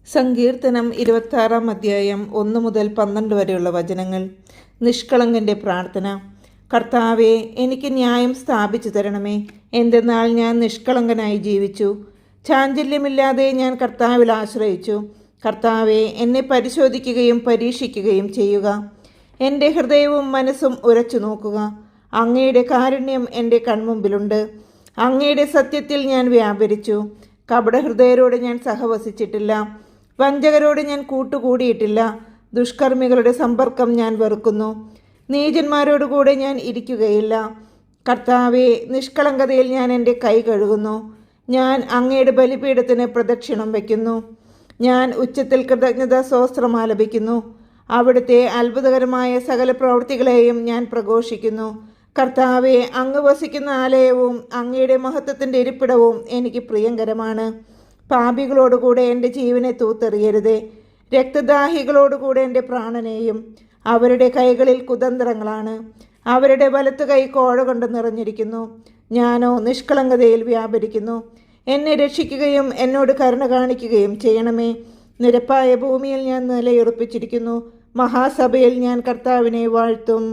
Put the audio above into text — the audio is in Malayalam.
സങ്കീർത്തനം 26 അധ്യായം 1 മുതൽ 12 വരെയുള്ള വചനങ്ങൾ. നിഷ്കളങ്കൻ്റെ പ്രാർത്ഥന. കർത്താവേ, എനിക്ക് ന്യായം സ്ഥാപിച്ചു തരണമേ. എന്തെന്നാൽ ഞാൻ നിഷ്കളങ്കനായി ജീവിച്ചു. ചാഞ്ചല്യമില്ലാതെ ഞാൻ കർത്താവിൽ ആശ്രയിച്ചു. കർത്താവേ, എന്നെ പരിശോധിക്കുകയും പരീക്ഷിക്കുകയും ചെയ്യുക. എൻ്റെ ഹൃദയവും മനസ്സും ഉരച്ചു നോക്കുക. അങ്ങയുടെ കാരുണ്യം എൻ്റെ കൺമുമ്പിലുണ്ട്. അങ്ങയുടെ സത്യത്തിൽ ഞാൻ വ്യാപരിച്ചു. കപടഹൃദയരോട് ഞാൻ സഹവസിച്ചിട്ടില്ല. വഞ്ചകരോട് ഞാൻ കൂട്ടുകൂടിയിട്ടില്ല. ദുഷ്കർമ്മികളുടെ സമ്പർക്കം ഞാൻ വെറുക്കുന്നു. നീചന്മാരോടുകൂടെ ഞാൻ ഇരിക്കുകയില്ല. കർത്താവേ, നിഷ്കളങ്കതയിൽ ഞാൻ എൻ്റെ കൈ കഴുകുന്നു. ഞാൻ അങ്ങയുടെ ബലിപീഠത്തിന് പ്രദക്ഷിണം വയ്ക്കുന്നു. ഞാൻ ഉച്ചത്തിൽ കൃതജ്ഞത സ്തോത്രം ആലപിക്കുന്നു. അവിടുത്തെ അത്ഭുതകരമായ സകല പ്രവൃത്തികളെയും ഞാൻ പ്രഘോഷിക്കുന്നു. കർത്താവെ, അങ്ങ് വസിക്കുന്ന ആലയവും അങ്ങയുടെ മഹത്വത്തിൻ്റെ ഇരിപ്പിടവും എനിക്ക് പ്രിയങ്കരമാണ്. പാപികളോടുകൂടെ എൻ്റെ ജീവനെ തൂത്തെറിയരുതേ. രക്തദാഹികളോടുകൂടെ എൻ്റെ പ്രാണനെയും. അവരുടെ കൈകളിൽ കുതന്ത്രങ്ങളാണ്. അവരുടെ വലത്തു കൈ കോഴ കൊണ്ട് നിറഞ്ഞിരിക്കുന്നു. ഞാനോ നിഷ്കളങ്കതയിൽ വ്യാപരിക്കുന്നു. എന്നെ രക്ഷിക്കുകയും എന്നോട് കരുണ കാണിക്കുകയും ചെയ്യണമേ. നിരപ്പായ ഭൂമിയിൽ ഞാൻ നിലയുറപ്പിച്ചിരിക്കുന്നു. മഹാസഭയിൽ ഞാൻ കർത്താവിനെ വാഴ്ത്തും.